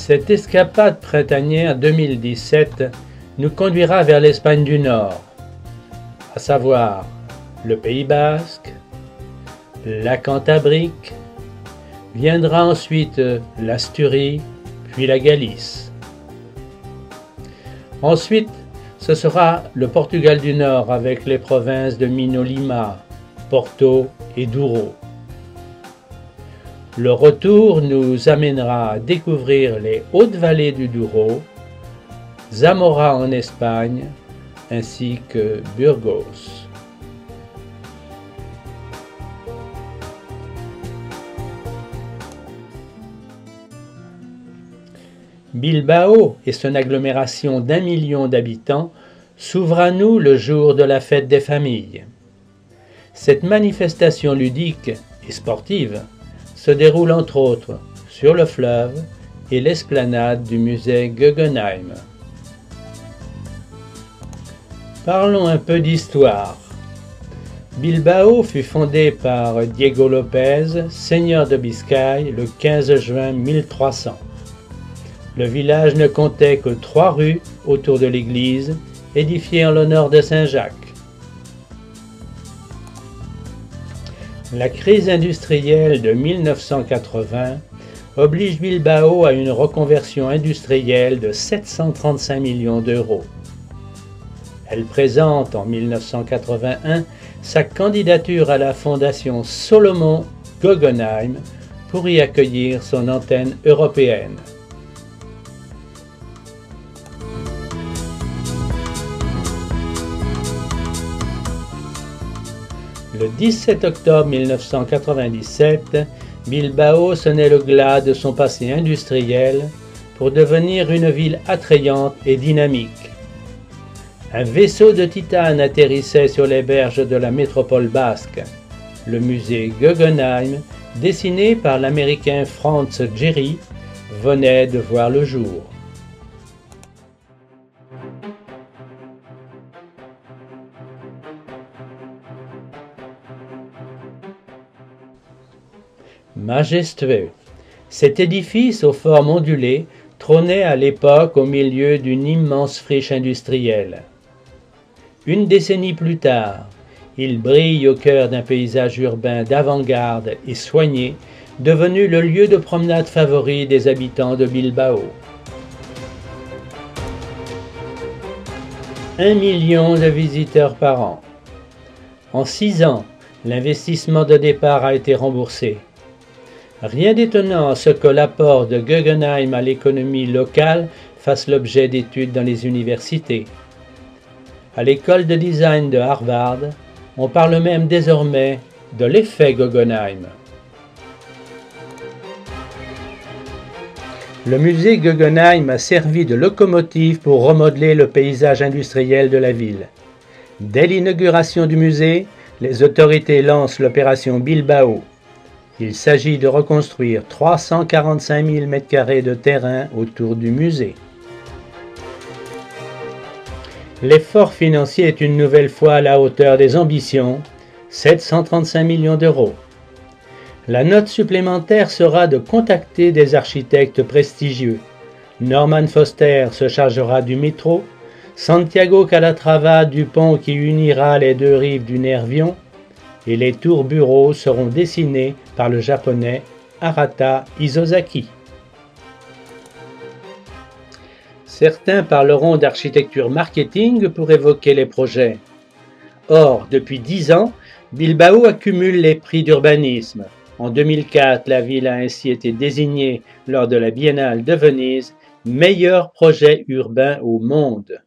Cette escapade printanière 2017 nous conduira vers l'Espagne du Nord, à savoir le Pays Basque, la Cantabrique, viendra ensuite l'Asturie, puis la Galice. Ensuite, ce sera le Portugal du Nord avec les provinces de Minho-Lima, Porto et Douro. Le retour nous amènera à découvrir les hautes vallées du Douro, Zamora en Espagne, ainsi que Burgos. Bilbao et son agglomération d'1 million d'habitants s'ouvrent à nous le jour de la fête des familles. Cette manifestation ludique et sportive se déroule entre autres sur le fleuve et l'esplanade du musée Guggenheim. Parlons un peu d'histoire. Bilbao fut fondé par Diego López, seigneur de Biscaye, le 15 juin 1300. Le village ne comptait que 3 rues autour de l'église, édifiée en l'honneur de Saint Jacques. La crise industrielle de 1980 oblige Bilbao à une reconversion industrielle de 735 millions d'euros. Elle présente en 1981 sa candidature à la fondation Solomon Guggenheim pour y accueillir son antenne européenne. Le 17 octobre 1997, Bilbao sonnait le glas de son passé industriel pour devenir une ville attrayante et dynamique. Un vaisseau de titane atterrissait sur les berges de la métropole basque. Le musée Guggenheim, dessiné par l'américain Franz Gehry, venait de voir le jour. Majestueux. Cet édifice aux formes ondulées trônait à l'époque au milieu d'une immense friche industrielle. Une décennie plus tard, il brille au cœur d'un paysage urbain d'avant-garde et soigné, devenu le lieu de promenade favori des habitants de Bilbao. 1 million de visiteurs par an. En 6 ans, l'investissement de départ a été remboursé. Rien d'étonnant à ce que l'apport de Guggenheim à l'économie locale fasse l'objet d'études dans les universités. À l'école de design de Harvard, on parle même désormais de l'effet Guggenheim. Le musée Guggenheim a servi de locomotive pour remodeler le paysage industriel de la ville. Dès l'inauguration du musée, les autorités lancent l'opération Bilbao. Il s'agit de reconstruire 345 000 m² de terrain autour du musée. L'effort financier est une nouvelle fois à la hauteur des ambitions, 735 millions d'euros. La note supplémentaire sera de contacter des architectes prestigieux. Norman Foster se chargera du métro, Santiago Calatrava du pont qui unira les 2 rives du Nervion, et les tours bureaux seront dessinés par le japonais Arata Isozaki. Certains parleront d'architecture marketing pour évoquer les projets. Or, depuis 10 ans, Bilbao accumule les prix d'urbanisme. En 2004, la ville a ainsi été désignée lors de la Biennale de Venise meilleur projet urbain au monde.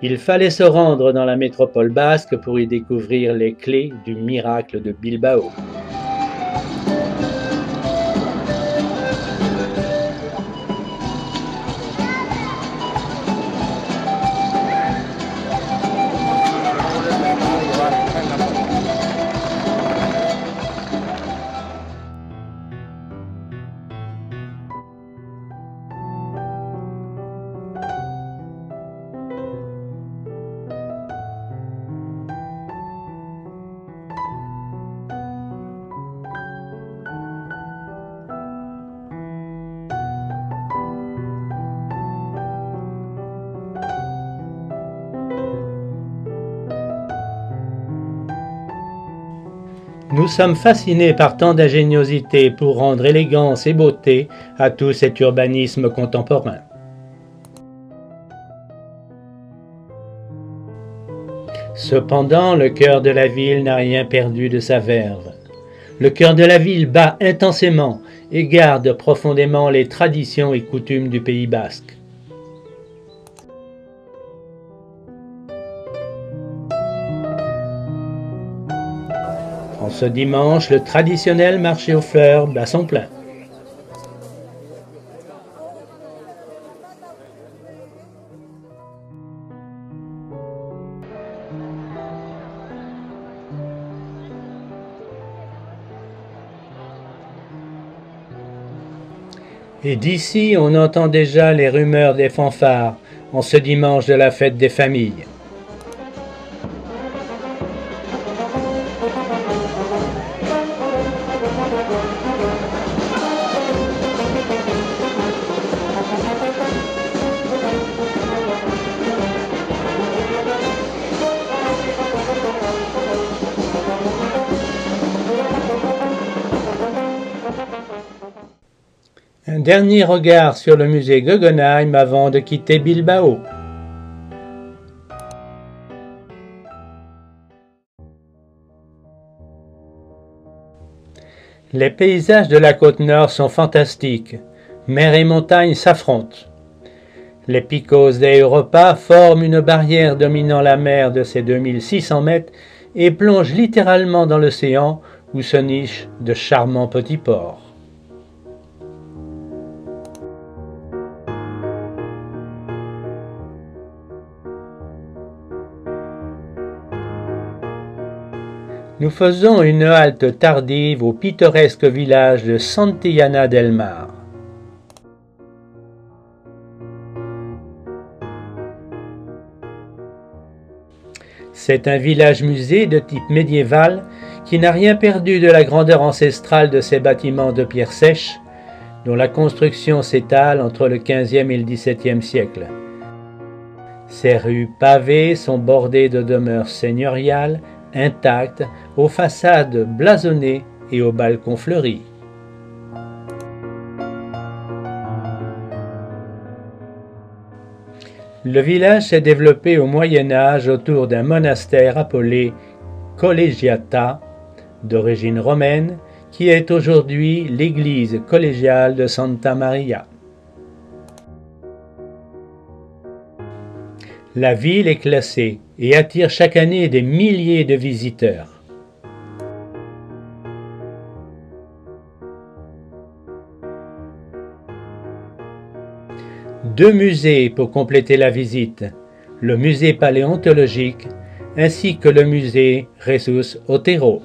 Il fallait se rendre dans la métropole basque pour y découvrir les clés du miracle de Bilbao. Nous sommes fascinés par tant d'ingéniosité pour rendre élégance et beauté à tout cet urbanisme contemporain. Cependant, le cœur de la ville n'a rien perdu de sa verve. Le cœur de la ville bat intensément et garde profondément les traditions et coutumes du Pays basque. En ce dimanche, le traditionnel marché aux fleurs bat son plein. Et d'ici, on entend déjà les rumeurs des fanfares en ce dimanche de la fête des familles. Un dernier regard sur le musée Guggenheim avant de quitter Bilbao. Les paysages de la côte nord sont fantastiques. Mer et montagne s'affrontent. Les Picos d'Europa forment une barrière dominant la mer de ses 2600 mètres et plongent littéralement dans l'océan où se nichent de charmants petits ports. Nous faisons une halte tardive au pittoresque village de Santillana del Mar. C'est un village-musée de type médiéval qui n'a rien perdu de la grandeur ancestrale de ses bâtiments de pierre sèche, dont la construction s'étale entre le XVe et le XVIIe siècle. Ses rues pavées sont bordées de demeures seigneuriales, intactes, aux façades blasonnées et aux balcons fleuris. Le village s'est développé au Moyen Âge autour d'un monastère appelé Collegiata, d'origine romaine, qui est aujourd'hui l'église collégiale de Santa Maria. La ville est classée et attire chaque année des milliers de visiteurs. Deux musées pour compléter la visite, le musée paléontologique ainsi que le musée Jesus Otero.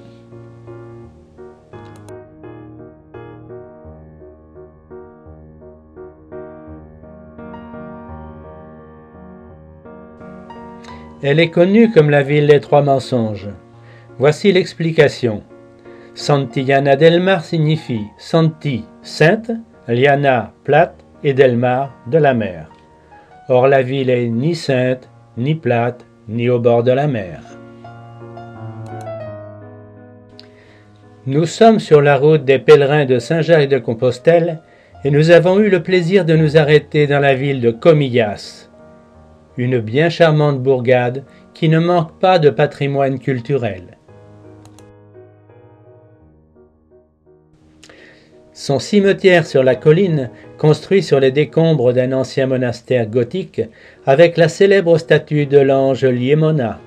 Elle est connue comme la ville des trois mensonges. Voici l'explication. Santillana del Mar signifie Santi, sainte, Liana, plate, et del Mar, de la mer. Or la ville est ni sainte, ni plate, ni au bord de la mer. Nous sommes sur la route des pèlerins de Saint-Jacques-de-Compostelle et nous avons eu le plaisir de nous arrêter dans la ville de Comillas, une bien charmante bourgade qui ne manque pas de patrimoine culturel. Son cimetière sur la colline, construit sur les décombres d'un ancien monastère gothique, avec la célèbre statue de l'ange Liemona.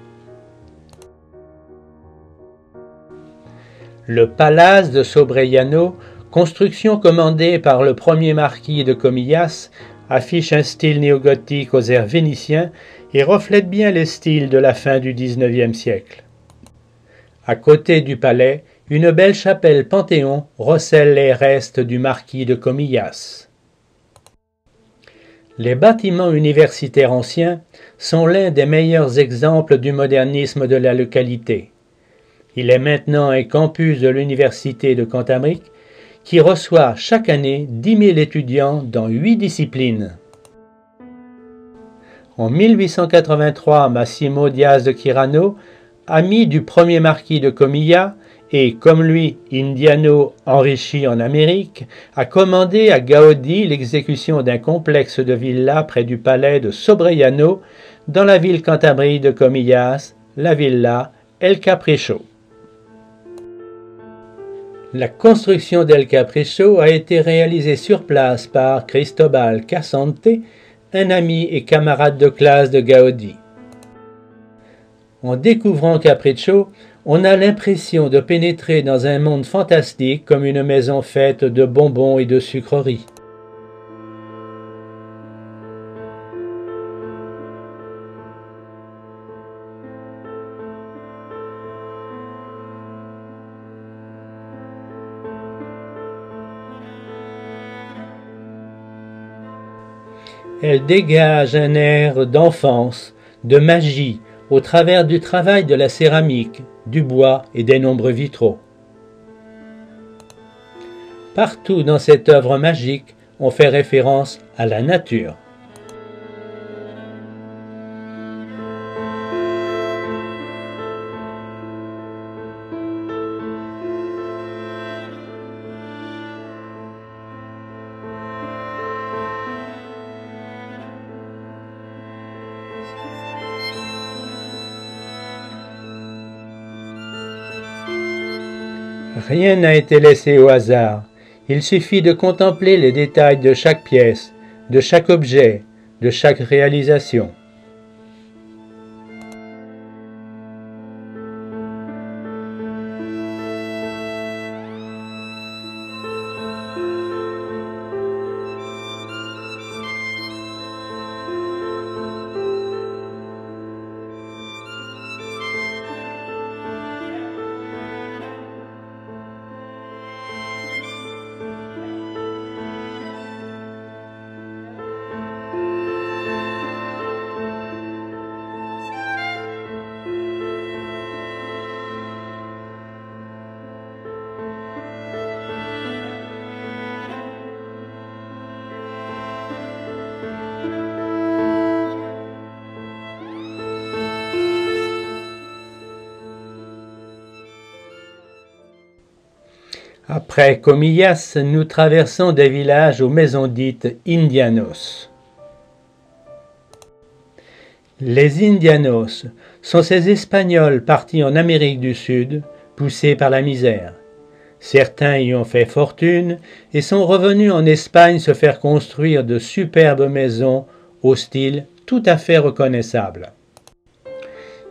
Le palace de Sobrellano, construction commandée par le premier marquis de Comillas, affiche un style néogothique aux airs vénitiens et reflète bien les styles de la fin du XIXe siècle. À côté du palais, une belle chapelle Panthéon recèle les restes du marquis de Comillas. Les bâtiments universitaires anciens sont l'un des meilleurs exemples du modernisme de la localité. Il est maintenant un campus de l'université de Cantabrique qui reçoit chaque année 10 000 étudiants dans 8 disciplines. En 1883, Massimo Diaz de Quirano, ami du premier marquis de Comillas, et, comme lui, Indiano, enrichi en Amérique, a commandé à Gaudí l'exécution d'un complexe de villas près du palais de Sobrellano, dans la ville cantabrique de Comillas, la villa El Capricho. La construction d'El Capricho a été réalisée sur place par Cristobal Casante, un ami et camarade de classe de Gaudí. En découvrant Capricho, on a l'impression de pénétrer dans un monde fantastique comme une maison faite de bonbons et de sucreries. Elle dégage un air d'enfance, de magie, au travers du travail de la céramique, du bois et des nombreux vitraux. Partout dans cette œuvre magique, on fait référence à la nature. Rien n'a été laissé au hasard. Il suffit de contempler les détails de chaque pièce, de chaque objet, de chaque réalisation. Après Comillas, nous traversons des villages aux maisons dites Indianos. Les Indianos sont ces Espagnols partis en Amérique du Sud, poussés par la misère. Certains y ont fait fortune et sont revenus en Espagne se faire construire de superbes maisons au style tout à fait reconnaissable.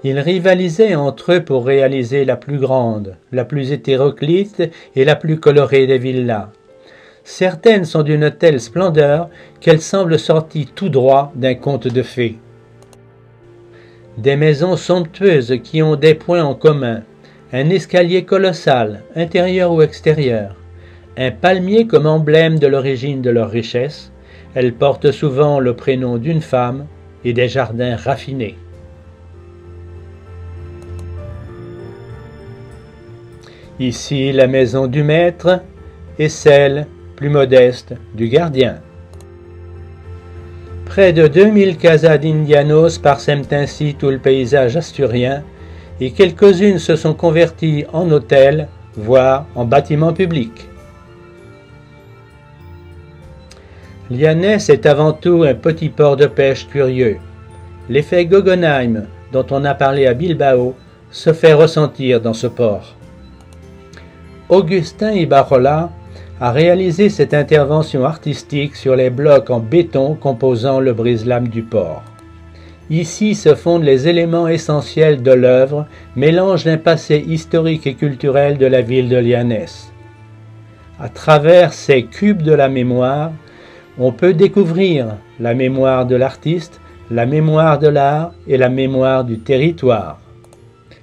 Ils rivalisaient entre eux pour réaliser la plus grande, la plus hétéroclite et la plus colorée des villas. Certaines sont d'une telle splendeur qu'elles semblent sorties tout droit d'un conte de fées. Des maisons somptueuses qui ont des points en commun, un escalier colossal, intérieur ou extérieur, un palmier comme emblème de l'origine de leur richesse, elles portent souvent le prénom d'une femme et des jardins raffinés. Ici la maison du maître et celle, plus modeste, du gardien. Près de 2000 casas d'indianos parsèment ainsi tout le paysage asturien et quelques-unes se sont converties en hôtels, voire en bâtiments publics. Llanes est avant tout un petit port de pêche curieux. L'effet Guggenheim, dont on a parlé à Bilbao, se fait ressentir dans ce port. Agustín Ibarrola a réalisé cette intervention artistique sur les blocs en béton composant le brise-lames du port. Ici se fondent les éléments essentiels de l'œuvre, mélange d'un passé historique et culturel de la ville de Llanes. À travers ces cubes de la mémoire, on peut découvrir la mémoire de l'artiste, la mémoire de l'art et la mémoire du territoire.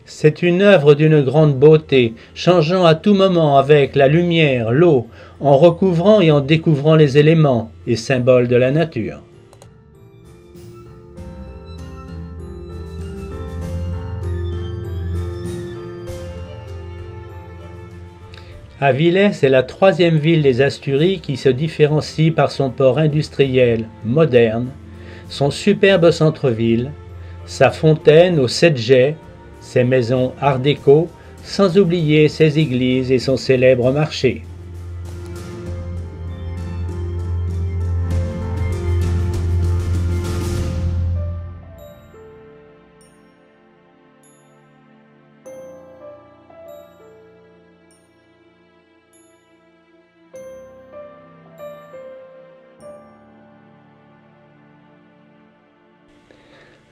C'est une œuvre d'une grande beauté, changeant à tout moment avec la lumière, l'eau, en recouvrant et en découvrant les éléments et symboles de la nature. Avilés est la troisième ville des Asturies qui se différencie par son port industriel moderne, son superbe centre-ville, sa fontaine aux 7 jets, ses maisons art déco, sans oublier ses églises et son célèbre marché.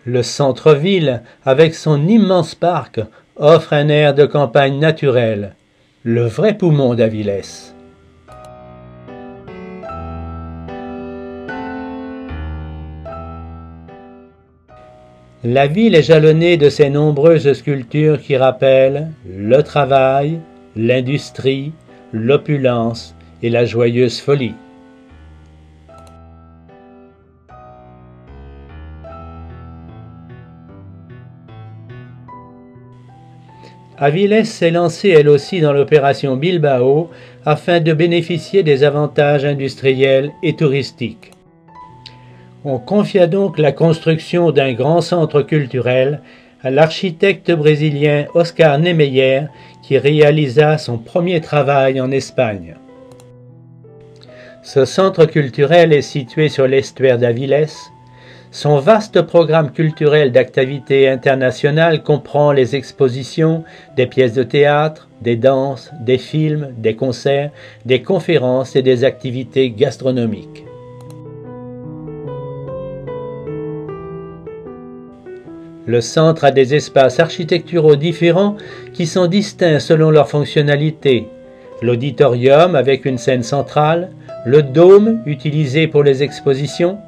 Le centre-ville, avec son immense parc, offre un air de campagne naturelle, le vrai poumon d'Avilés. La ville est jalonnée de ces nombreuses sculptures qui rappellent le travail, l'industrie, l'opulence et la joyeuse folie. Avilés s'est lancée elle aussi dans l'opération Bilbao afin de bénéficier des avantages industriels et touristiques. On confia donc la construction d'un grand centre culturel à l'architecte brésilien Oscar Niemeyer qui réalisa son premier travail en Espagne. Ce centre culturel est situé sur l'estuaire d'Avilés. Son vaste programme culturel d'activités internationales comprend les expositions, des pièces de théâtre, des danses, des films, des concerts, des conférences et des activités gastronomiques. Le centre a des espaces architecturaux différents qui sont distincts selon leur fonctionnalité. L'auditorium avec une scène centrale, le dôme utilisé pour les expositions,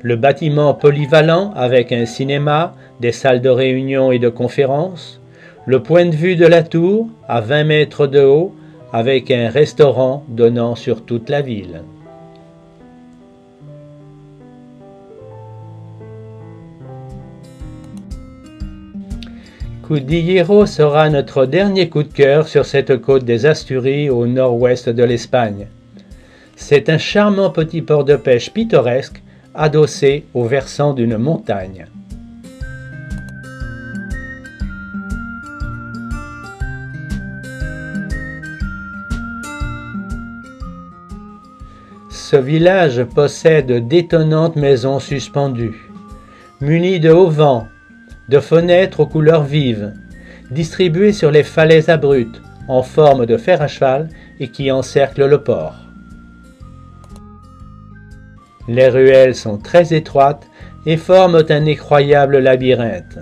le bâtiment polyvalent avec un cinéma, des salles de réunion et de conférences, le point de vue de la tour à 20 mètres de haut avec un restaurant donnant sur toute la ville. Cudillero sera notre dernier coup de cœur sur cette côte des Asturies au nord-ouest de l'Espagne. C'est un charmant petit port de pêche pittoresque adossé au versant d'une montagne. Ce village possède d'étonnantes maisons suspendues, munies de auvents, de fenêtres aux couleurs vives, distribuées sur les falaises abruptes en forme de fer à cheval et qui encerclent le port. Les ruelles sont très étroites et forment un effroyable labyrinthe.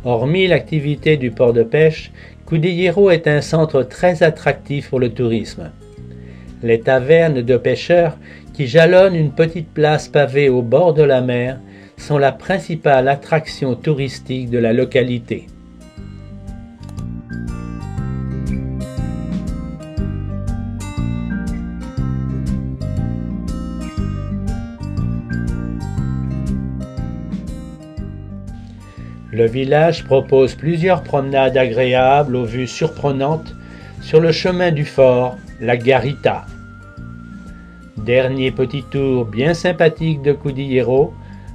Hormis l'activité du port de pêche, Cudillero est un centre très attractif pour le tourisme. Les tavernes de pêcheurs qui jalonnent une petite place pavée au bord de la mer sont la principale attraction touristique de la localité. Le village propose plusieurs promenades agréables aux vues surprenantes sur le chemin du fort, la Garita. Dernier petit tour bien sympathique de Cudillero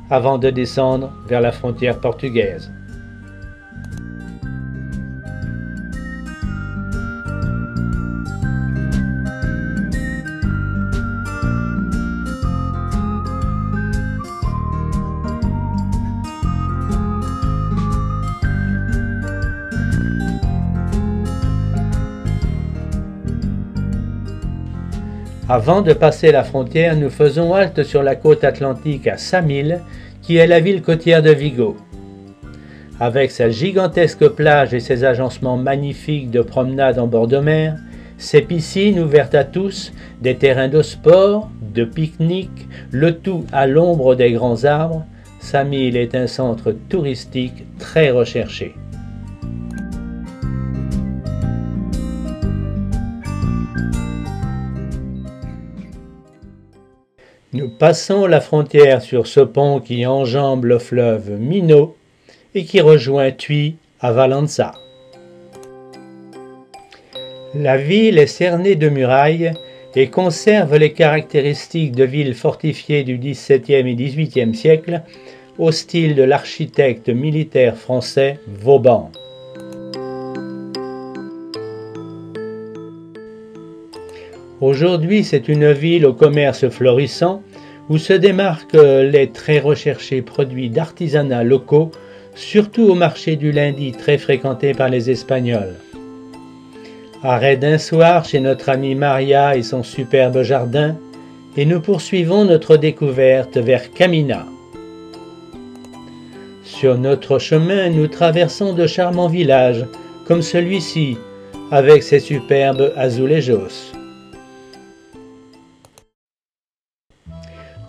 avant de descendre vers la frontière portugaise. Avant de passer la frontière, nous faisons halte sur la côte atlantique à Samil, qui est la ville côtière de Vigo. Avec sa gigantesque plage et ses agencements magnifiques de promenade en bord de mer, ses piscines ouvertes à tous, des terrains de sport, de pique-nique, le tout à l'ombre des grands arbres, Samil est un centre touristique très recherché. Nous passons la frontière sur ce pont qui enjambe le fleuve Minho et qui rejoint Tui à Valença. La ville est cernée de murailles et conserve les caractéristiques de ville fortifiée du XVIIe et XVIIIe siècle au style de l'architecte militaire français Vauban. Aujourd'hui, c'est une ville au commerce florissant où se démarquent les très recherchés produits d'artisanat locaux, surtout au marché du lundi très fréquenté par les Espagnols. Arrêt d'un soir chez notre amie Maria et son superbe jardin, et nous poursuivons notre découverte vers Camina. Sur notre chemin, nous traversons de charmants villages, comme celui-ci, avec ses superbes azulejos.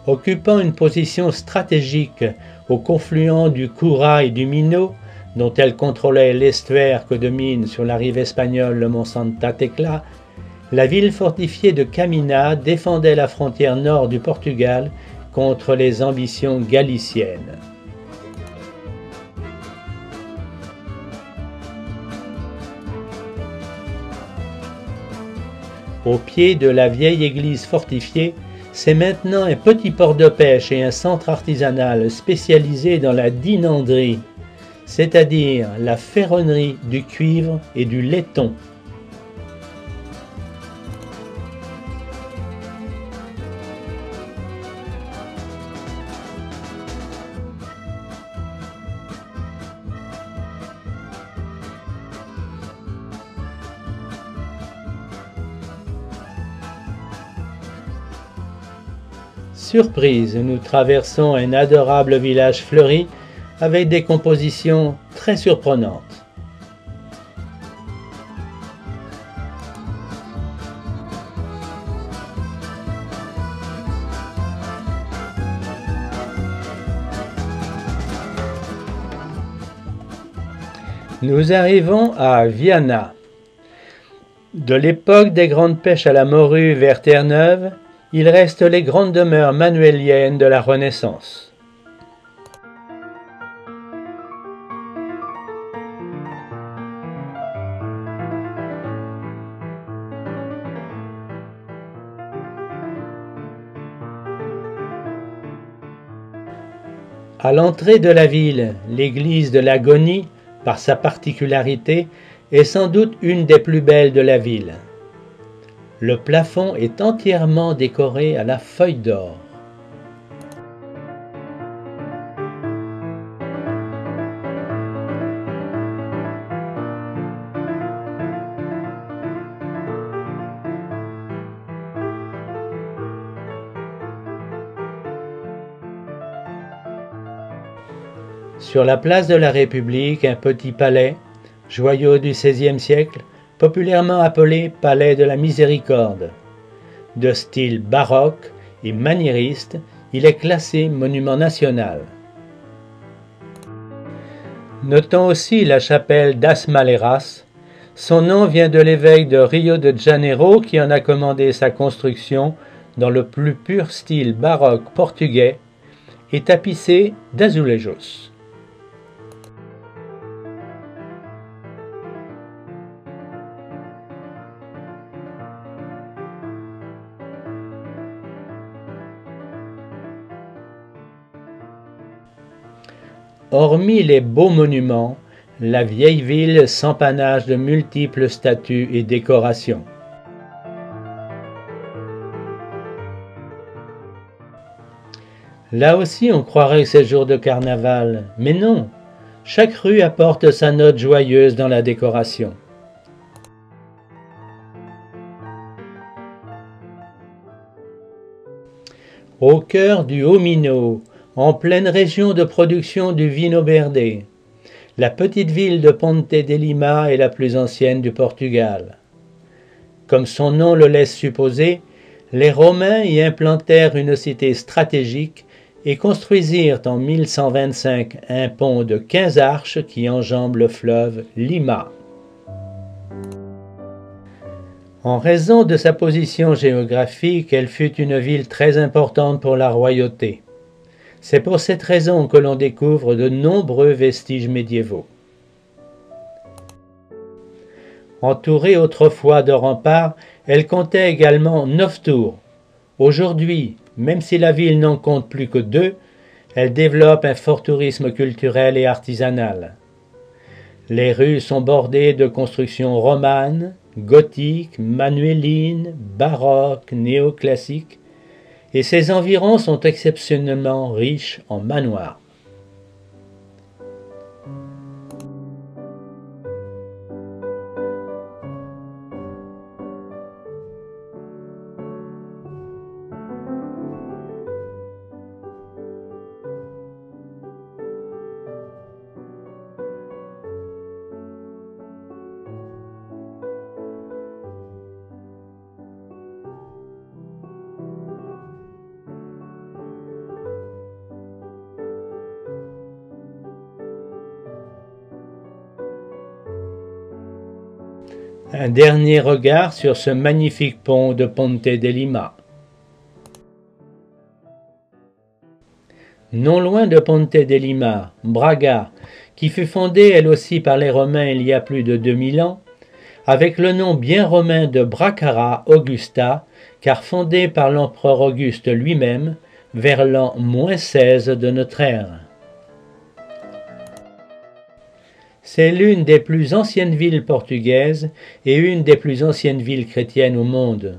Occupant une position stratégique au confluent du Cura et du Minho, dont elle contrôlait l'estuaire que domine sur la rive espagnole le mont Santa Tecla, la ville fortifiée de Camina défendait la frontière nord du Portugal contre les ambitions galiciennes. Au pied de la vieille église fortifiée, c'est maintenant un petit port de pêche et un centre artisanal spécialisé dans la dinanderie, c'est-à-dire la ferronnerie du cuivre et du laiton. Surprise, nous traversons un adorable village fleuri avec des compositions très surprenantes. Nous arrivons à Viana. De l'époque des grandes pêches à la morue vers Terre-Neuve, il reste les grandes demeures manuéliennes de la Renaissance. À l'entrée de la ville, l'église de l'Agonie, par sa particularité, est sans doute une des plus belles de la ville. Le plafond est entièrement décoré à la feuille d'or. Sur la place de la République, un petit palais, joyau du XVIe siècle, populairement appelé Palais de la Miséricorde. De style baroque et maniériste, il est classé monument national. Notons aussi la chapelle das Maleiras. Son nom vient de l'évêque de Rio de Janeiro qui en a commandé sa construction dans le plus pur style baroque portugais et tapissé d'azulejos. Hormis les beaux monuments, la vieille ville s'empanage de multiples statues et décorations. Là aussi on croirait que c'est jour de carnaval, mais non, chaque rue apporte sa note joyeuse dans la décoration. Au cœur du Haut-Minho, en pleine région de production du Vinho Verde, la petite ville de Ponte de Lima est la plus ancienne du Portugal. Comme son nom le laisse supposer, les Romains y implantèrent une cité stratégique et construisirent en 1125 un pont de 15 arches qui enjambe le fleuve Lima. En raison de sa position géographique, elle fut une ville très importante pour la royauté. C'est pour cette raison que l'on découvre de nombreux vestiges médiévaux. Entourée autrefois de remparts, elle comptait également 9 tours. Aujourd'hui, même si la ville n'en compte plus que 2, elle développe un fort tourisme culturel et artisanal. Les rues sont bordées de constructions romanes, gothiques, manuélines, baroques, néoclassiques, et ses environs sont exceptionnellement riches en manoirs. Un dernier regard sur ce magnifique pont de Ponte de Lima. Non loin de Ponte de Lima, Braga, qui fut fondée elle aussi par les Romains il y a plus de 2000 ans, avec le nom bien romain de Bracara Augusta, car fondée par l'empereur Auguste lui-même, vers l'an -16 de notre ère. C'est l'une des plus anciennes villes portugaises et une des plus anciennes villes chrétiennes au monde.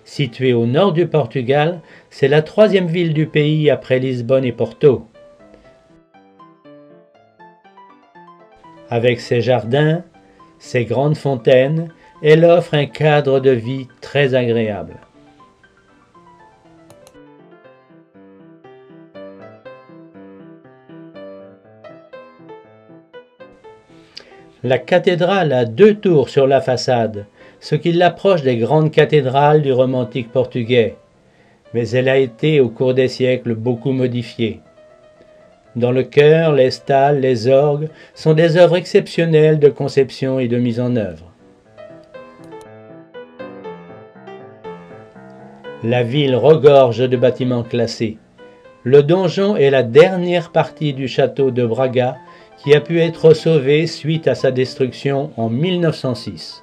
Située au nord du Portugal, c'est la troisième ville du pays après Lisbonne et Porto. Avec ses jardins, ses grandes fontaines, elle offre un cadre de vie très agréable. La cathédrale a 2 tours sur la façade, ce qui l'approche des grandes cathédrales du romantique portugais, mais elle a été au cours des siècles beaucoup modifiée. Dans le chœur, les stalles, les orgues sont des œuvres exceptionnelles de conception et de mise en œuvre. La ville regorge de bâtiments classés. Le donjon est la dernière partie du château de Braga qui a pu être sauvé suite à sa destruction en 1906.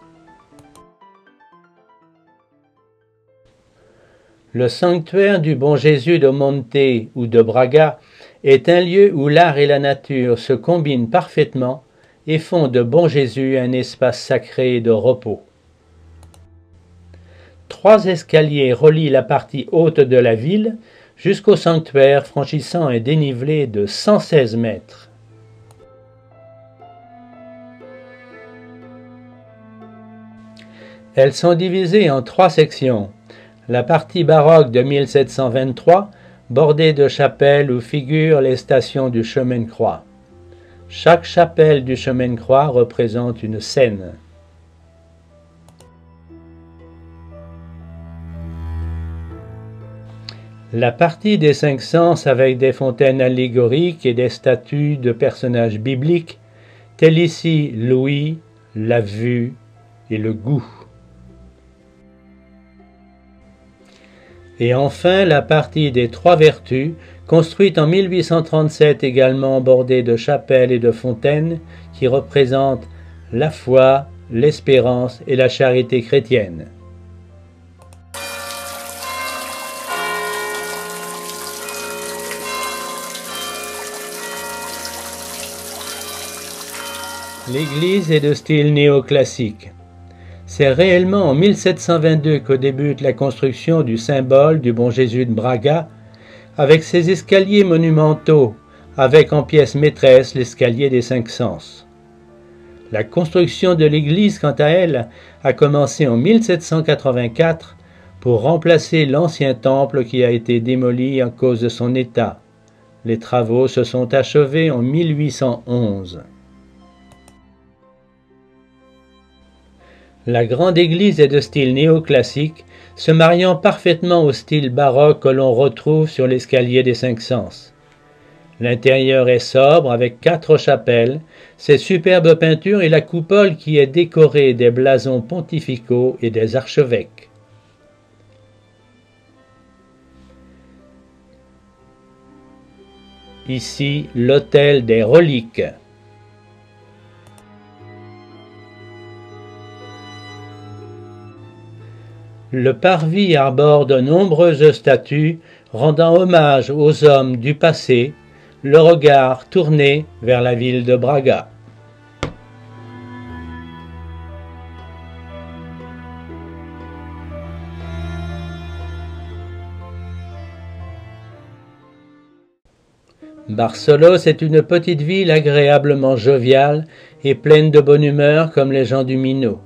Le sanctuaire du Bon Jésus de Monte ou de Braga est un lieu où l'art et la nature se combinent parfaitement et font de Bon Jésus un espace sacré de repos. 3 escaliers relient la partie haute de la ville jusqu'au sanctuaire franchissant un dénivelé de 116 mètres. Elles sont divisées en 3 sections. La partie baroque de 1723, bordée de chapelles où figurent les stations du chemin de croix. Chaque chapelle du chemin de croix représente une scène. La partie des 5 sens avec des fontaines allégoriques et des statues de personnages bibliques, tels ici l'ouïe, la vue et le goût. Et enfin la partie des 3 vertus, construite en 1837 également bordée de chapelles et de fontaines, qui représente la foi, l'espérance et la charité chrétienne. L'église est de style néoclassique. C'est réellement en 1722 que débute la construction du symbole du Bon Jésus de Braga, avec ses escaliers monumentaux, avec en pièce maîtresse l'escalier des 5 sens. La construction de l'église, quant à elle, a commencé en 1784 pour remplacer l'ancien temple qui a été démoli à cause de son état. Les travaux se sont achevés en 1811. La grande église est de style néoclassique, se mariant parfaitement au style baroque que l'on retrouve sur l'escalier des 5 sens. L'intérieur est sobre avec 4 chapelles, ses superbes peintures et la coupole qui est décorée des blasons pontificaux et des archevêques. Ici, l'autel des reliques. Le parvis arbore de nombreuses statues rendant hommage aux hommes du passé, le regard tourné vers la ville de Braga. Barcelos est une petite ville agréablement joviale et pleine de bonne humeur comme les gens du Minho.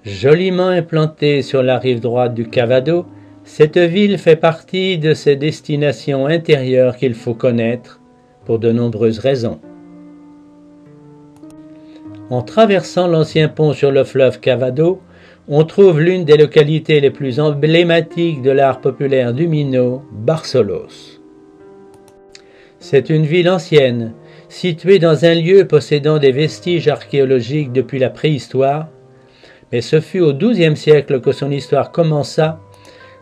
Joliment implantée sur la rive droite du Cavado, cette ville fait partie de ces destinations intérieures qu'il faut connaître pour de nombreuses raisons. En traversant l'ancien pont sur le fleuve Cavado, on trouve l'une des localités les plus emblématiques de l'art populaire du Minho, Barcelos. C'est une ville ancienne, située dans un lieu possédant des vestiges archéologiques depuis la préhistoire, mais ce fut au XIIe siècle que son histoire commença,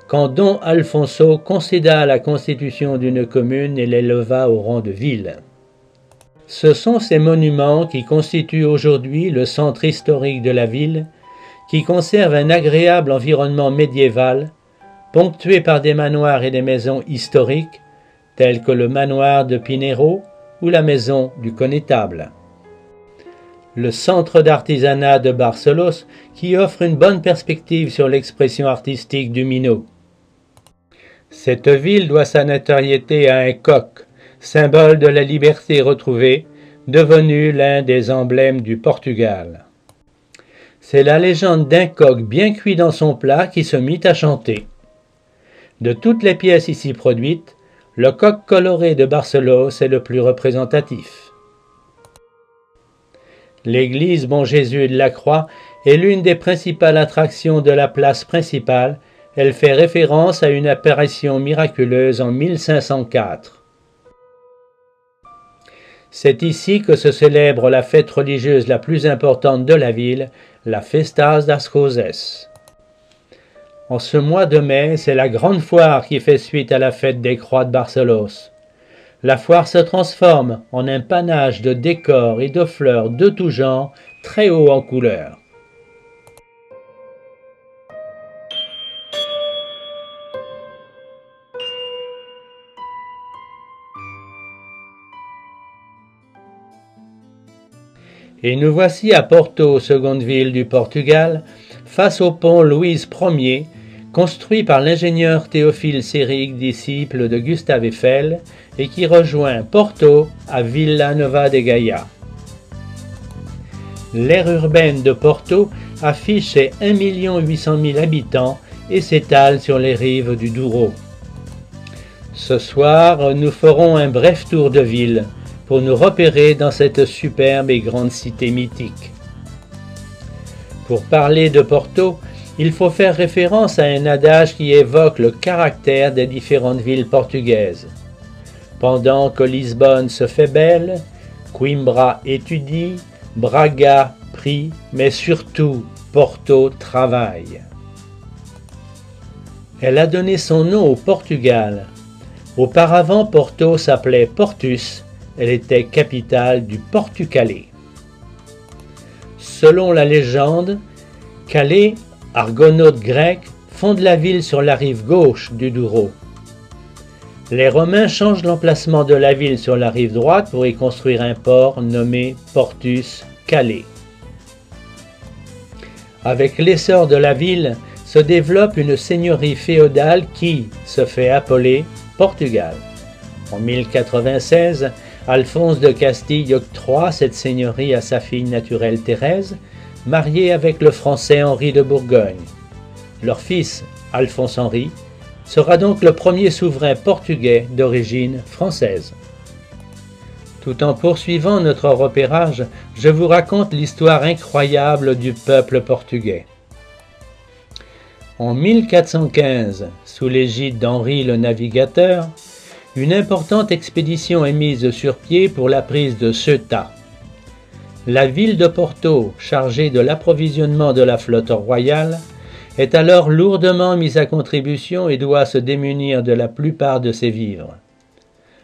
quand Don Alfonso concéda la constitution d'une commune et l'éleva au rang de ville. Ce sont ces monuments qui constituent aujourd'hui le centre historique de la ville, qui conserve un agréable environnement médiéval, ponctué par des manoirs et des maisons historiques, tels que le manoir de Pinheiro ou la maison du connétable. Le centre d'artisanat de Barcelos qui offre une bonne perspective sur l'expression artistique du Minho. Cette ville doit sa notoriété à un coq, symbole de la liberté retrouvée, devenu l'un des emblèmes du Portugal. C'est la légende d'un coq bien cuit dans son plat qui se mit à chanter. De toutes les pièces ici produites, le coq coloré de Barcelos est le plus représentatif. L'église Bon Jésus de la Croix est l'une des principales attractions de la place principale. Elle fait référence à une apparition miraculeuse en 1504. C'est ici que se célèbre la fête religieuse la plus importante de la ville, la Festas das Cruzes. En ce mois de mai, c'est la grande foire qui fait suite à la fête des croix de Barcelos. La foire se transforme en un panache de décors et de fleurs de tout genre, très haut en couleur. Et nous voici à Porto, seconde ville du Portugal, face au pont Louis Ier, construit par l'ingénieur Théophile Seyrig, disciple de Gustave Eiffel, et qui rejoint Porto à Vila Nova de Gaia. L'aire urbaine de Porto affiche ses 1 800 000 habitants et s'étale sur les rives du Douro. Ce soir, nous ferons un bref tour de ville pour nous repérer dans cette superbe et grande cité mythique. Pour parler de Porto, il faut faire référence à un adage qui évoque le caractère des différentes villes portugaises. Pendant que Lisbonne se fait belle, Coimbra étudie, Braga prie, mais surtout Porto travaille. Elle a donné son nom au Portugal. Auparavant, Porto s'appelait Portus, elle était capitale du Portucalais. Selon la légende, Calais, argonautes grecs, fonde la ville sur la rive gauche du Douro. Les Romains changent l'emplacement de la ville sur la rive droite pour y construire un port nommé Portus Calais. Avec l'essor de la ville se développe une seigneurie féodale qui se fait appeler Portugal. En 1096, Alphonse de Castille octroie cette seigneurie à sa fille naturelle Thérèse, mariée avec le français Henri de Bourgogne. Leur fils, Alphonse-Henri, sera donc le premier souverain portugais d'origine française. Tout en poursuivant notre repérage, je vous raconte l'histoire incroyable du peuple portugais. En 1415, sous l'égide d'Henri le Navigateur, une importante expédition est mise sur pied pour la prise de Ceuta. La ville de Porto, chargée de l'approvisionnement de la flotte royale, est alors lourdement mise à contribution et doit se démunir de la plupart de ses vivres.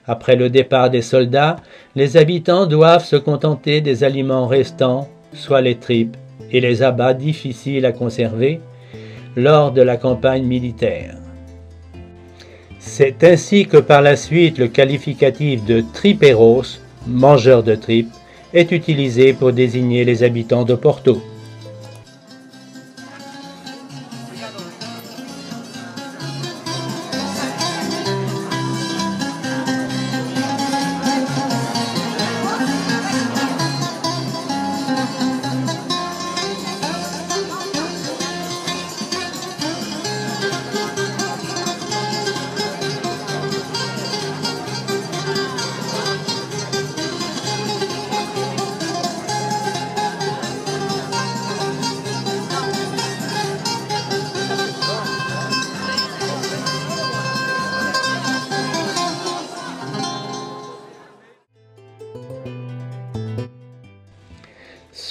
Après le départ des soldats, les habitants doivent se contenter des aliments restants, soit les tripes et les abats difficiles à conserver, lors de la campagne militaire. C'est ainsi que par la suite le qualificatif de triperos, mangeur de tripes, est utilisé pour désigner les habitants de Porto.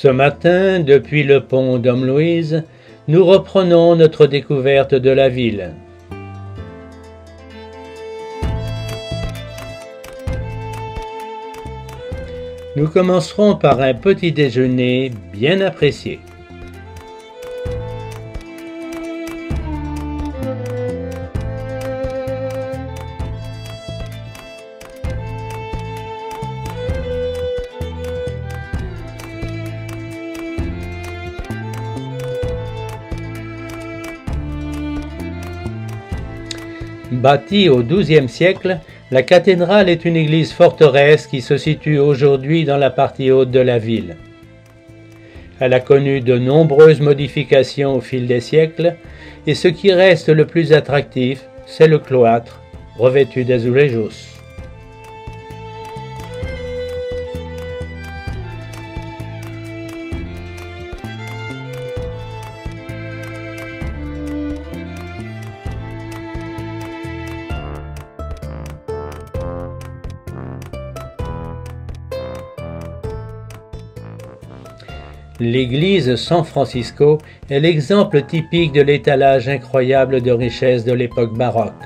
Ce matin, depuis le pont Dom Louise, nous reprenons notre découverte de la ville. Nous commencerons par un petit déjeuner bien apprécié. Bâtie au XIIe siècle, la cathédrale est une église forteresse qui se situe aujourd'hui dans la partie haute de la ville. Elle a connu de nombreuses modifications au fil des siècles, et ce qui reste le plus attractif, c'est le cloître, revêtu d'azulejos. L'église San Francisco est l'exemple typique de l'étalage incroyable de richesse de l'époque baroque.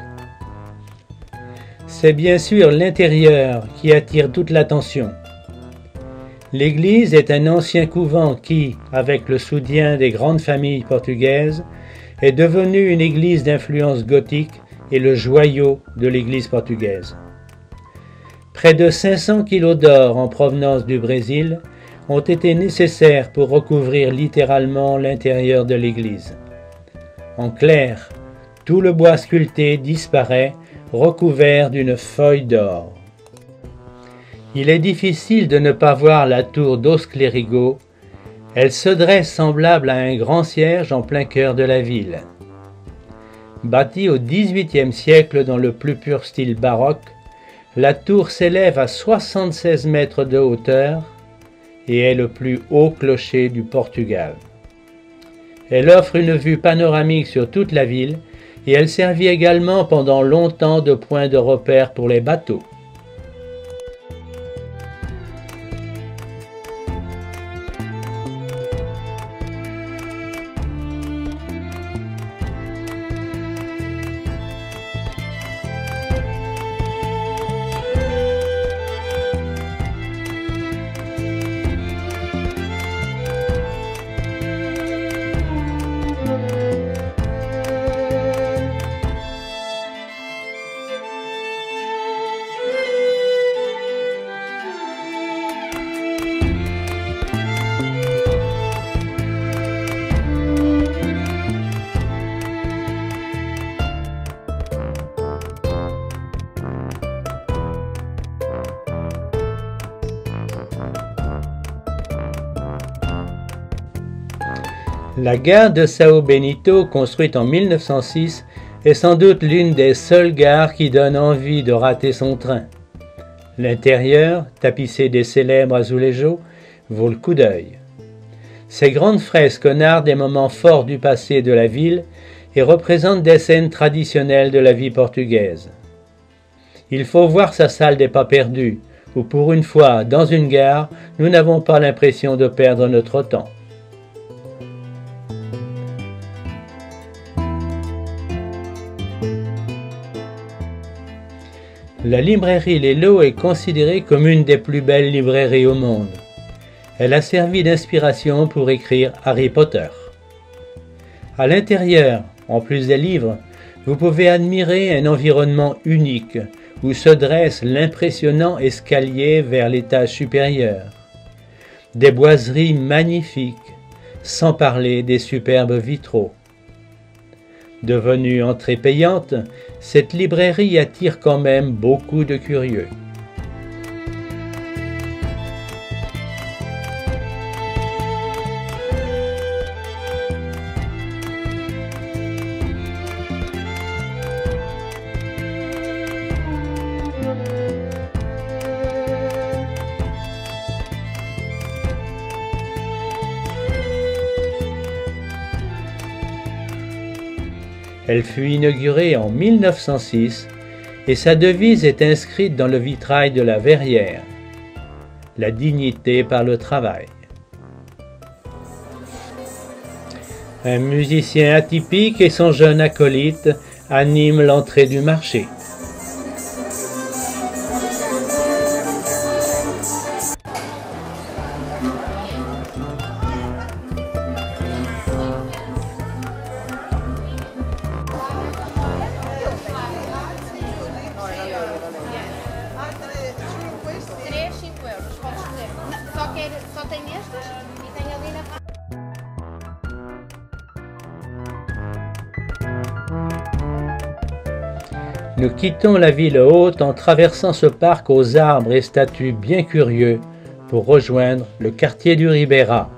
C'est bien sûr l'intérieur qui attire toute l'attention. L'église est un ancien couvent qui, avec le soutien des grandes familles portugaises, est devenue une église d'influence gothique et le joyau de l'église portugaise. Près de 500 kilos d'or en provenance du Brésil ont été nécessaires pour recouvrir littéralement l'intérieur de l'église. En clair, tout le bois sculpté disparaît, recouvert d'une feuille d'or. Il est difficile de ne pas voir la tour dos Clérigo. Elle se dresse semblable à un grand cierge en plein cœur de la ville. Bâtie au XVIIIe siècle dans le plus pur style baroque, la tour s'élève à 76 mètres de hauteur et est le plus haut clocher du Portugal. Elle offre une vue panoramique sur toute la ville et elle servit également pendant longtemps de point de repère pour les bateaux. La gare de São Benito, construite en 1906, est sans doute l'une des seules gares qui donne envie de rater son train. L'intérieur, tapissé des célèbres azulejos, vaut le coup d'œil. Ces grandes fresques narrent des moments forts du passé de la ville et représentent des scènes traditionnelles de la vie portugaise. Il faut voir sa salle des pas perdus, où pour une fois, dans une gare, nous n'avons pas l'impression de perdre notre temps. La librairie Lello est considérée comme une des plus belles librairies au monde. Elle a servi d'inspiration pour écrire Harry Potter. À l'intérieur, en plus des livres, Vous pouvez admirer un environnement unique où se dresse l'impressionnant escalier vers l'étage supérieur. Des boiseries magnifiques, sans parler des superbes vitraux. Devenue entrée payante, cette librairie attire quand même beaucoup de curieux. Elle fut inaugurée en 1906 et sa devise est inscrite dans le vitrail de la verrière. La dignité par le travail. Un musicien atypique et son jeune acolyte animent l'entrée du marché. Só tem estas e tem ali na... Nous quittons la ville haute en traversant ce parc aux arbres et statues bien curieux pour rejoindre le quartier du Ribera.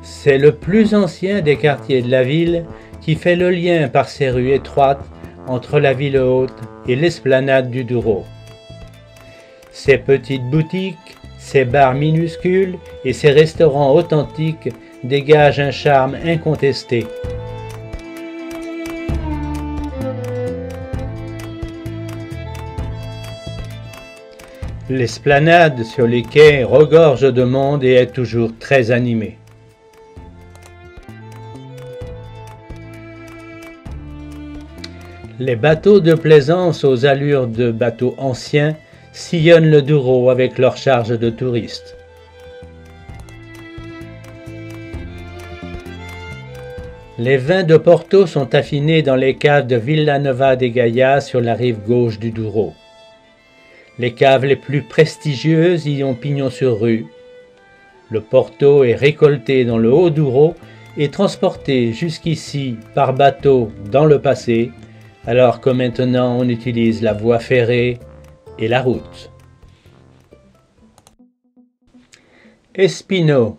C'est le plus ancien des quartiers de la ville qui fait le lien par ses rues étroites entre la ville haute et l'esplanade du Douro. Ses petites boutiques, ses bars minuscules et ses restaurants authentiques dégagent un charme incontesté. L'esplanade sur les quais regorge de monde et est toujours très animée. Les bateaux de plaisance aux allures de bateaux anciens sillonnent le Douro avec leur charge de touristes. Les vins de Porto sont affinés dans les caves de Villanova de Gaia sur la rive gauche du Douro. Les caves les plus prestigieuses y ont pignon sur rue. Le Porto est récolté dans le Haut-Douro et transporté jusqu'ici par bateau dans le passé, alors que maintenant on utilise la voie ferrée et la route. Espinho,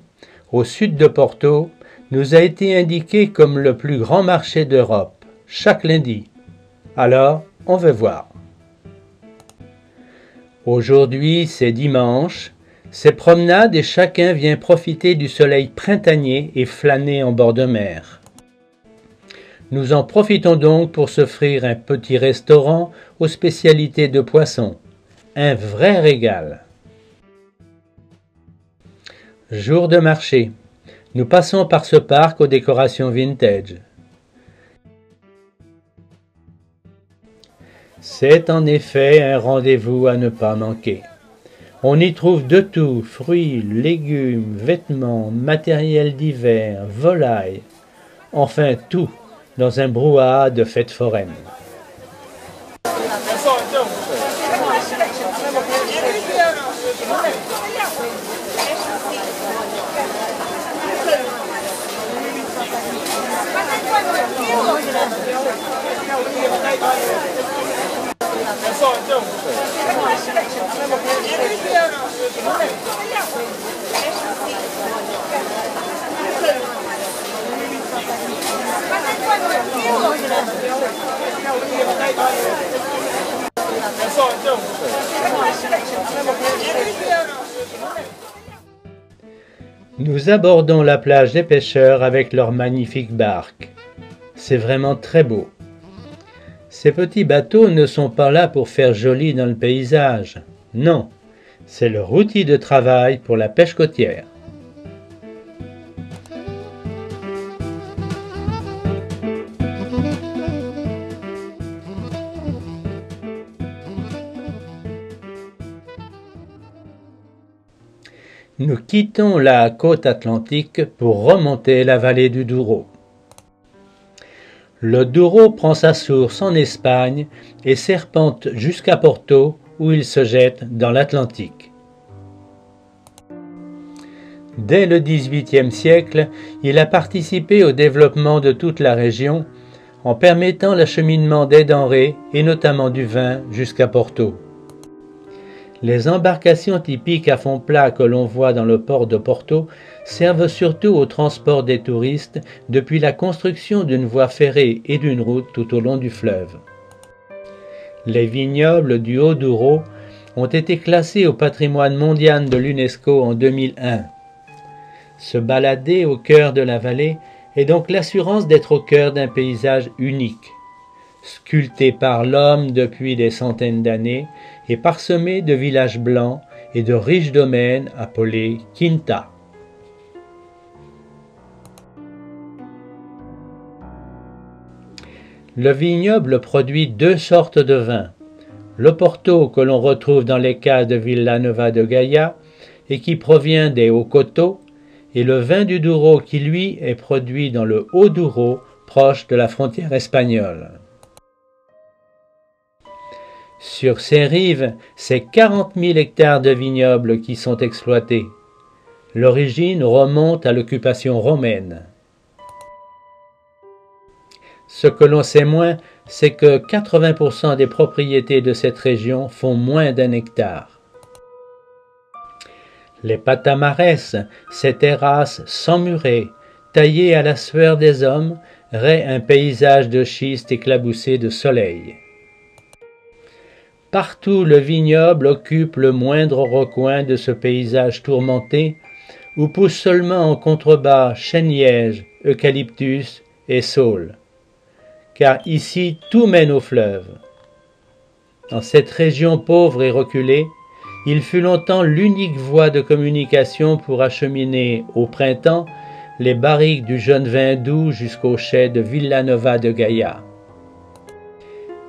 au sud de Porto, nous a été indiqué comme le plus grand marché d'Europe, chaque lundi. Alors, on veut voir. Aujourd'hui, c'est dimanche, c'est promenade et chacun vient profiter du soleil printanier et flâner en bord de mer. Nous en profitons donc pour s'offrir un petit restaurant aux spécialités de poisson. Un vrai régal. Jour de marché. Nous passons par ce parc aux décorations vintage. C'est en effet un rendez-vous à ne pas manquer. On y trouve de tout, fruits, légumes, vêtements, matériel d'hiver, volailles, enfin tout, dans un brouhaha de fêtes foraines. Nous abordons la plage des pêcheurs avec leurs magnifiques barques. C'est vraiment très beau. Ces petits bateaux ne sont pas là pour faire joli dans le paysage. Non, c'est leur outil de travail pour la pêche côtière. Nous quittons la côte atlantique pour remonter la vallée du Douro. Le Douro prend sa source en Espagne et serpente jusqu'à Porto où il se jette dans l'Atlantique. Dès le XVIIIe siècle, il a participé au développement de toute la région en permettant l'acheminement des denrées et notamment du vin jusqu'à Porto. Les embarcations typiques à fond plat que l'on voit dans le port de Porto servent surtout au transport des touristes depuis la construction d'une voie ferrée et d'une route tout au long du fleuve. Les vignobles du Haut-Douro ont été classés au patrimoine mondial de l'UNESCO en 2001. Se balader au cœur de la vallée est donc l'assurance d'être au cœur d'un paysage unique, sculpté par l'homme depuis des centaines d'années et parsemé de villages blancs et de riches domaines appelés quintas. Le vignoble produit deux sortes de vins, le Porto que l'on retrouve dans les caves de Villanova de Gaia et qui provient des Hauts-Coteaux, et le vin du Douro qui lui est produit dans le Haut-Douro, proche de la frontière espagnole. Sur ces rives, c'est 40 000 hectares de vignobles qui sont exploités. L'origine remonte à l'occupation romaine. Ce que l'on sait moins, c'est que 80% des propriétés de cette région font moins d'1 hectare. Les Patamares, ces terrasses sans murets, taillées à la sueur des hommes, raient un paysage de schiste éclaboussé de soleil. Partout le vignoble occupe le moindre recoin de ce paysage tourmenté, où poussent seulement en contrebas chêne-liège, eucalyptus et saule. Car ici tout mène au fleuve. Dans cette région pauvre et reculée, il fut longtemps l'unique voie de communication pour acheminer, au printemps, les barriques du jeune vin doux jusqu'au chai de Villanova de Gaia.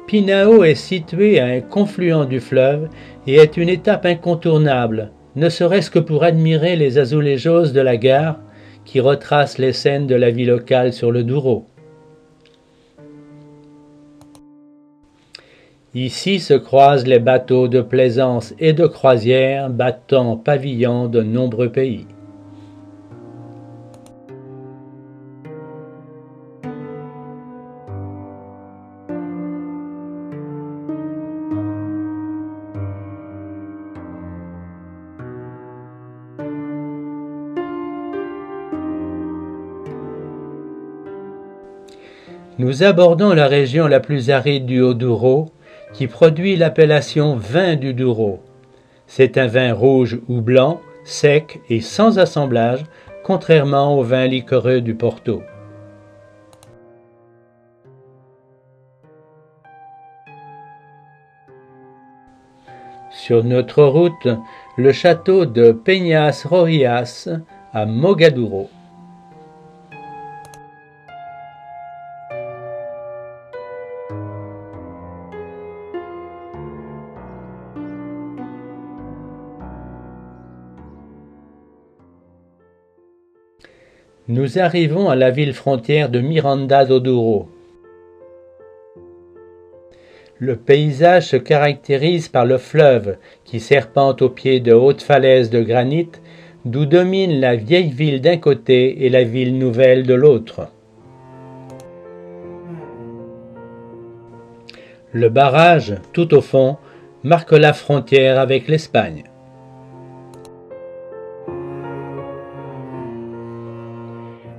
Pinhao est situé à un confluent du fleuve et est une étape incontournable, ne serait-ce que pour admirer les azulejos de la gare qui retracent les scènes de la vie locale sur le Douro. Ici se croisent les bateaux de plaisance et de croisière battant pavillon de nombreux pays. Nous abordons la région la plus aride du Haut-Douro, qui produit l'appellation vin du Douro. C'est un vin rouge ou blanc, sec et sans assemblage, contrairement au vin liquoreux du Porto. Sur notre route, le château de Peñas Rojas à Mogaduro. Nous arrivons à la ville frontière de Miranda do Douro. Le paysage se caractérise par le fleuve qui serpente au pied de hautes falaises de granit, d'où domine la vieille ville d'un côté et la ville nouvelle de l'autre. Le barrage, tout au fond, marque la frontière avec l'Espagne.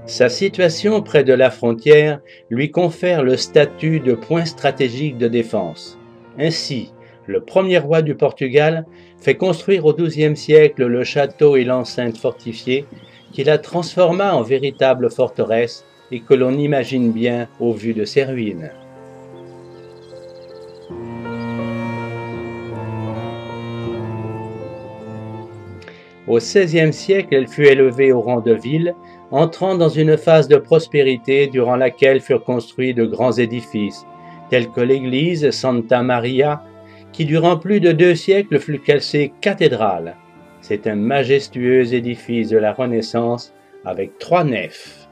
Sa situation près de la frontière lui confère le statut de point stratégique de défense. Ainsi, le premier roi du Portugal fait construire au XIIe siècle le château et l'enceinte fortifiée qui la transforma en véritable forteresse et que l'on imagine bien au vu de ses ruines. Au XVIe siècle, elle fut élevée au rang de ville, entrant dans une phase de prospérité durant laquelle furent construits de grands édifices, tels que l'église Santa Maria, qui durant plus de 2 siècles fut classée cathédrale. C'est un majestueux édifice de la Renaissance avec 3 nefs.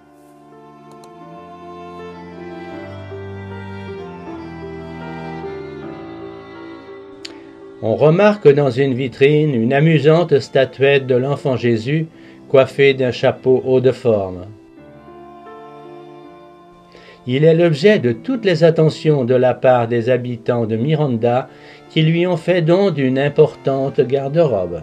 On remarque dans une vitrine une amusante statuette de l'enfant Jésus coiffée d'un chapeau haut de forme. Il est l'objet de toutes les attentions de la part des habitants de Miranda qui lui ont fait don d'une importante garde-robe.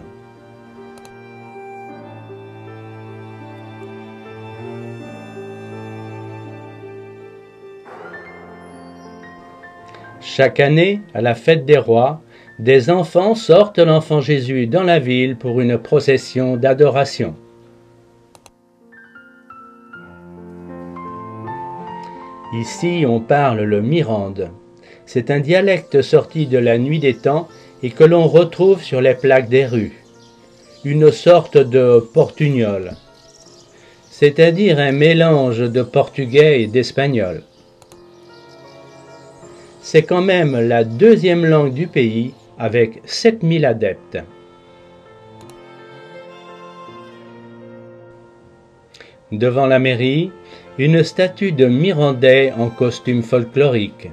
Chaque année, à la fête des rois, des enfants sortent l'enfant Jésus dans la ville pour une procession d'adoration. Ici, on parle le mirande. C'est un dialecte sorti de la nuit des temps et que l'on retrouve sur les plaques des rues. Une sorte de portugnole, c'est-à-dire un mélange de portugais et d'espagnol. C'est quand même la deuxième langue du pays, avec 7000 adeptes. Devant la mairie, une statue de Mirandais en costume folklorique.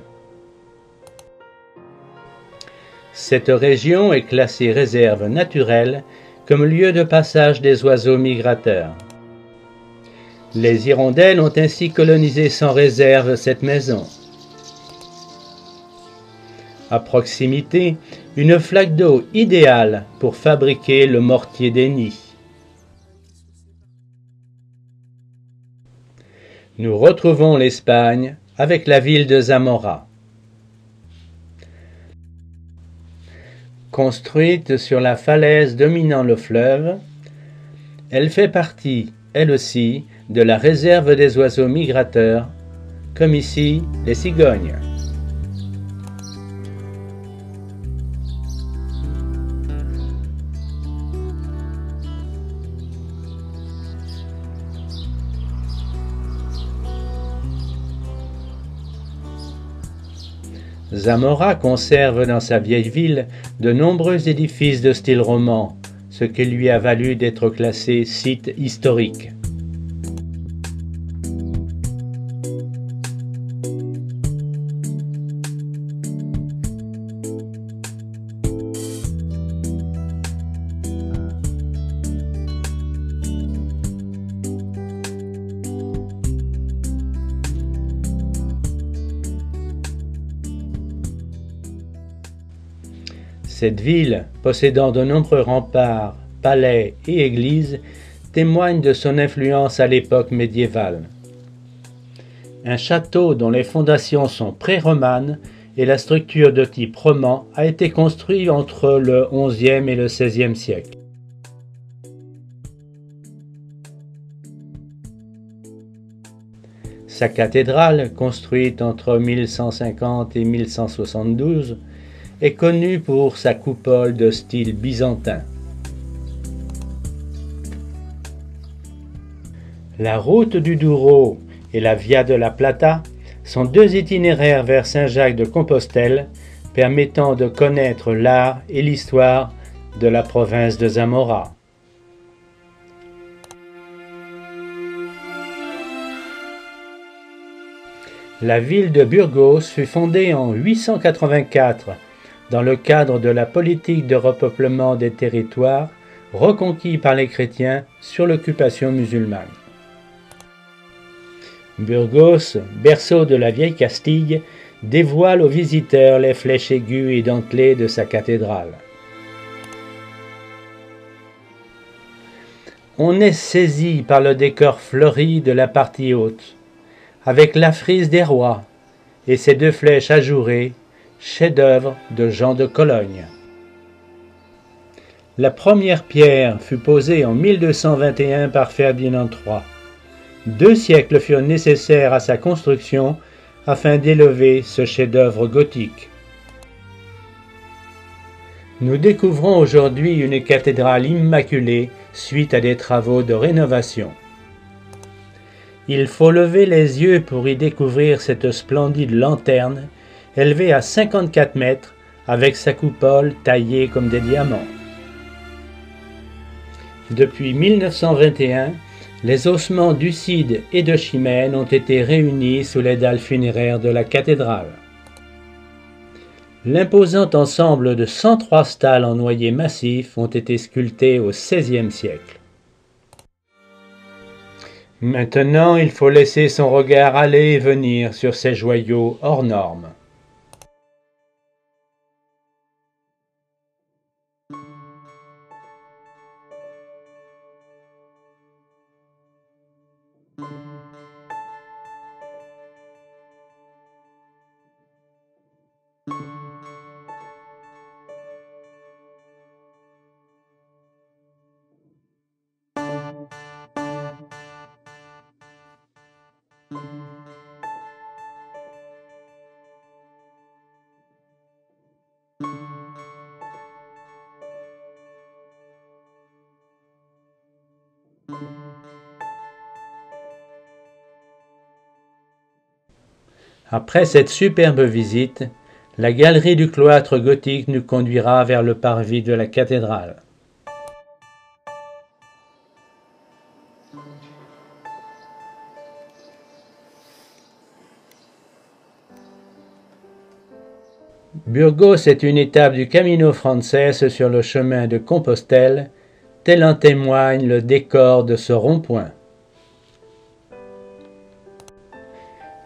Cette région est classée réserve naturelle comme lieu de passage des oiseaux migrateurs. Les Hirondelles ont ainsi colonisé sans réserve cette maison. À proximité, une flaque d'eau idéale pour fabriquer le mortier des nids. Nous retrouvons l'Espagne avec la ville de Zamora. Construite sur la falaise dominant le fleuve, elle fait partie, elle aussi, de la réserve des oiseaux migrateurs, comme ici les cigognes. Zamora conserve dans sa vieille ville de nombreux édifices de style roman, ce qui lui a valu d'être classé site historique. Cette ville, possédant de nombreux remparts, palais et églises, témoigne de son influence à l'époque médiévale. Un château dont les fondations sont pré-romanes et la structure de type roman a été construit entre le XIe et le XVIe siècle. Sa cathédrale, construite entre 1150 et 1172, est connue pour sa coupole de style byzantin. La route du Douro et la Via de la Plata sont deux itinéraires vers Saint-Jacques-de-Compostelle permettant de connaître l'art et l'histoire de la province de Zamora. La ville de Burgos fut fondée en 884 dans le cadre de la politique de repeuplement des territoires reconquis par les chrétiens sur l'occupation musulmane. Burgos, berceau de la vieille Castille, dévoile aux visiteurs les flèches aiguës et dentelées de sa cathédrale. On est saisi par le décor fleuri de la partie haute, avec la frise des rois et ses deux flèches ajourées, chef-d'œuvre de Jean de Cologne. La première pierre fut posée en 1221 par Ferdinand III. 2 siècles furent nécessaires à sa construction afin d'élever ce chef-d'œuvre gothique. Nous découvrons aujourd'hui une cathédrale immaculée suite à des travaux de rénovation. Il faut lever les yeux pour y découvrir cette splendide lanterne élevée à 54 mètres avec sa coupole taillée comme des diamants. Depuis 1921, les ossements d'Ucide et de Chimène ont été réunis sous les dalles funéraires de la cathédrale. L'imposant ensemble de 103 stalles en noyer massif ont été sculptés au XVIe siècle. Maintenant, il faut laisser son regard aller et venir sur ces joyaux hors normes. Après cette superbe visite, la galerie du cloître gothique nous conduira vers le parvis de la cathédrale. Burgos est une étape du Camino Frances sur le chemin de Compostelle, tel en témoigne le décor de ce rond-point.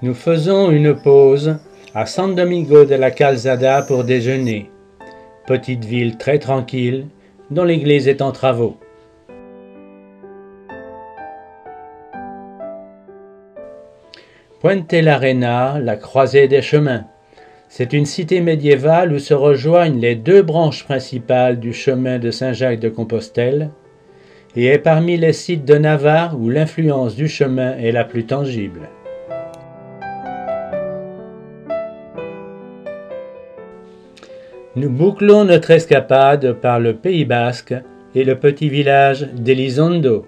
Nous faisons une pause à San Domingo de la Calzada pour déjeuner, petite ville très tranquille dont l'église est en travaux. Puente l'Arena, la croisée des chemins. C'est une cité médiévale où se rejoignent les deux branches principales du chemin de Saint-Jacques de Compostelle et est parmi les sites de Navarre où l'influence du chemin est la plus tangible. Nous bouclons notre escapade par le Pays basque et le petit village d'Elizondo.